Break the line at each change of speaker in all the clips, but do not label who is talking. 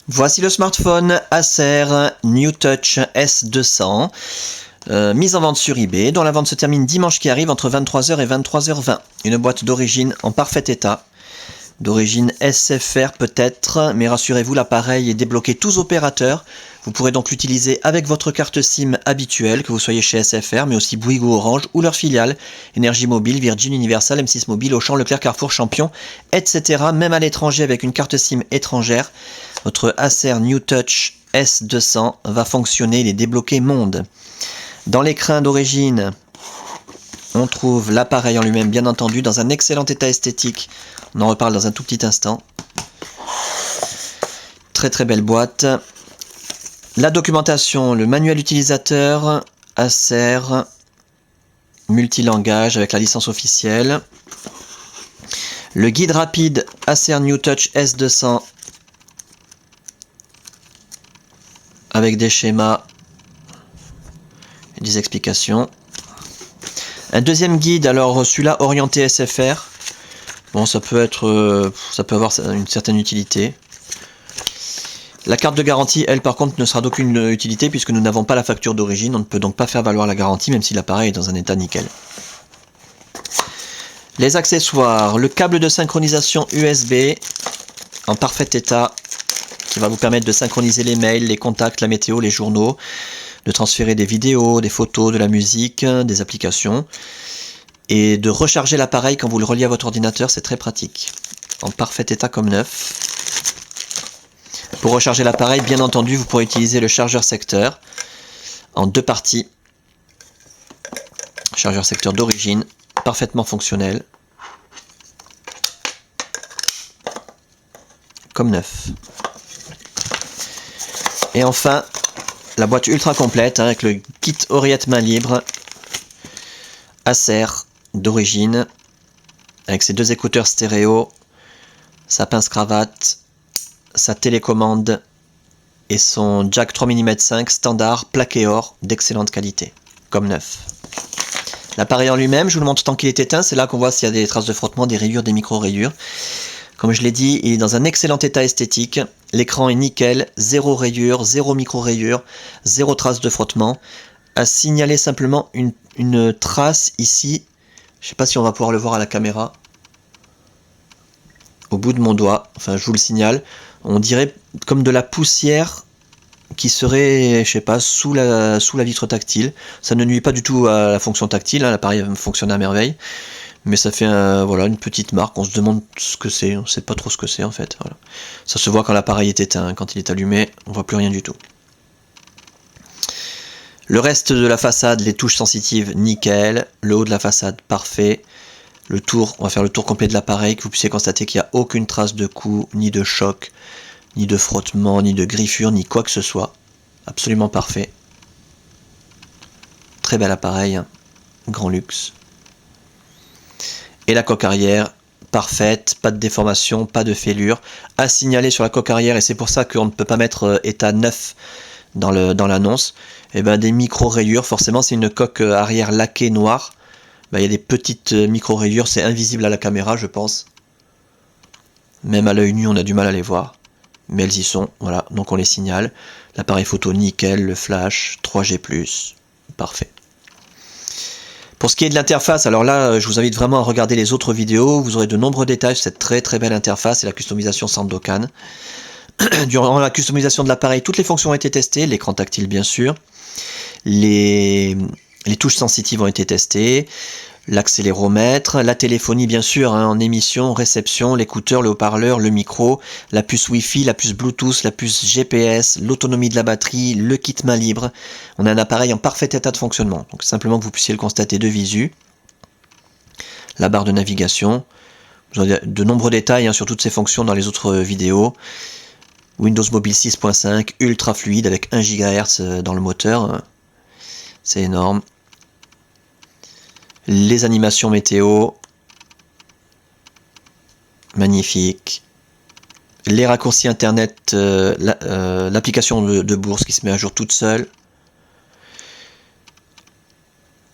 Voici le smartphone Acer NewTouch S200, mise en vente sur eBay, dont la vente se termine dimanche qui arrive entre 23h et 23h20. Une boîte d'origine en parfait état, d'origine SFR peut-être, mais rassurez-vous, l'appareil est débloqué tous opérateurs. Vous pourrez donc l'utiliser avec votre carte SIM habituelle, que vous soyez chez SFR, mais aussi Bouygues ou Orange, ou leur filiale, Énergie Mobile, Virgin, Universal, M6 Mobile, Auchan, Leclerc, Carrefour, Champion, etc. Même à l'étranger avec une carte SIM étrangère, votre Acer NewTouch S200 va fonctionner, il est débloqué monde. Dans l'écrin d'origine, on trouve l'appareil en lui-même, bien entendu, dans un excellent état esthétique. On en reparle dans un tout petit instant. Très très belle boîte. La documentation, le manuel utilisateur, Acer, multilangage avec la licence officielle. Le guide rapide Acer NewTouch S200 avec des schémas et des explications. Un deuxième guide, alors celui-là orienté SFR. Bon, ça peut avoir une certaine utilité. La carte de garantie, elle, par contre, ne sera d'aucune utilité puisque nous n'avons pas la facture d'origine. On ne peut donc pas faire valoir la garantie, même si l'appareil est dans un état nickel. Les accessoires, le câble de synchronisation USB en parfait état qui va vous permettre de synchroniser les mails, les contacts, la météo, les journaux, de transférer des vidéos, des photos, de la musique, des applications et de recharger l'appareil quand vous le reliez à votre ordinateur, c'est très pratique. En parfait état comme neuf. Pour recharger l'appareil, bien entendu, vous pourrez utiliser le chargeur secteur en deux parties. Chargeur secteur d'origine, parfaitement fonctionnel. Comme neuf. Et enfin, la boîte ultra complète avec le kit oreillette main libre Acer d'origine, avec ses deux écouteurs stéréo, sa pince-cravate, sa télécommande et son jack 3 mm 5 standard plaqué or d'excellente qualité, comme neuf. L'appareil en lui-même, je vous le montre tant qu'il est éteint, c'est là qu'on voit s'il y a des traces de frottement, des rayures, des micro-rayures. Comme je l'ai dit, il est dans un excellent état esthétique, l'écran est nickel, zéro rayure, zéro micro-rayure, zéro trace de frottement. À signaler simplement une trace ici, je ne sais pas si on va pouvoir le voir à la caméra, au bout de mon doigt, enfin je vous le signale, on dirait comme de la poussière qui serait, je sais pas, sous la vitre tactile. Ça ne nuit pas du tout à la fonction tactile, hein, l'appareil fonctionne à merveille, mais ça fait voilà, une petite marque, on se demande ce que c'est, on ne sait pas trop ce que c'est en fait. Voilà. Ça se voit quand l'appareil est éteint, quand il est allumé, on voit plus rien du tout. Le reste de la façade, les touches sensitives, nickel. Le haut de la façade, parfait. Le tour, on va faire le tour complet de l'appareil, que vous puissiez constater qu'il n'y a aucune trace de coup, ni de choc, ni de frottement, ni de griffure, ni quoi que ce soit. Absolument parfait. Très bel appareil, hein. Grand luxe. Et la coque arrière, parfaite, pas de déformation, pas de fêlure. À signaler sur la coque arrière, et c'est pour ça qu'on ne peut pas mettre état neuf dans l'annonce, et ben des micro-rayures, forcément c'est une coque arrière laquée noire. Ben, il y a des petites micro-rayures, c'est invisible à la caméra je pense. Même à l'œil nu on a du mal à les voir. Mais elles y sont, voilà, donc on les signale. L'appareil photo nickel, le flash, 3G+, parfait. Pour ce qui est de l'interface, alors là je vous invite vraiment à regarder les autres vidéos, vous aurez de nombreux détails sur cette très très belle interface et la customisation Sandokan. Durant la customisation de l'appareil, toutes les fonctions ont été testées, l'écran tactile bien sûr, les touches sensitives ont été testées, l'accéléromètre, la téléphonie bien sûr, hein, en émission, réception, l'écouteur, le haut-parleur, le micro, la puce Wi-Fi, la puce Bluetooth, la puce GPS, l'autonomie de la batterie, le kit main libre. On a un appareil en parfait état de fonctionnement, donc simplement que vous puissiez le constater de visu. La barre de navigation, vous avez de nombreux détails hein, sur toutes ces fonctions dans les autres vidéos. Windows Mobile 6.5, ultra fluide avec 1 GHz dans le moteur, c'est énorme. Les animations météo, magnifique. Les raccourcis internet, l'application de bourse qui se met à jour toute seule.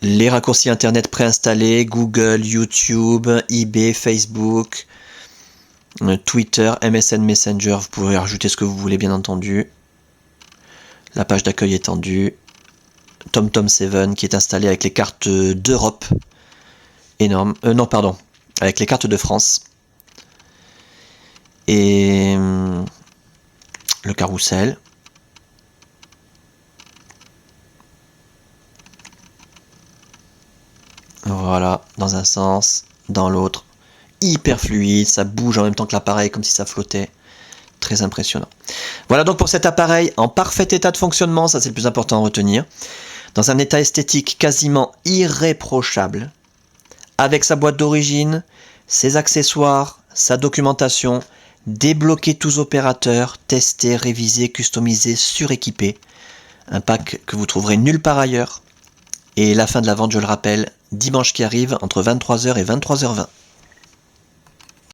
Les raccourcis internet préinstallés, Google, YouTube, eBay, Facebook. Twitter, MSN Messenger, vous pouvez rajouter ce que vous voulez bien entendu. La page d'accueil étendue. TomTom 7 qui est installé avec les cartes d'Europe. Énorme. Non, pardon. Avec les cartes de France. Et le carrousel. Voilà, dans un sens, dans l'autre. Hyper fluide, ça bouge en même temps que l'appareil comme si ça flottait. Très impressionnant. Voilà donc pour cet appareil en parfait état de fonctionnement, ça c'est le plus important à retenir. Dans un état esthétique quasiment irréprochable. Avec sa boîte d'origine, ses accessoires, sa documentation, débloquer tous opérateurs, tester, réviser, customiser, suréquiper. Un pack que vous trouverez nulle part ailleurs. Et la fin de la vente, je le rappelle, dimanche qui arrive entre 23h et 23h20.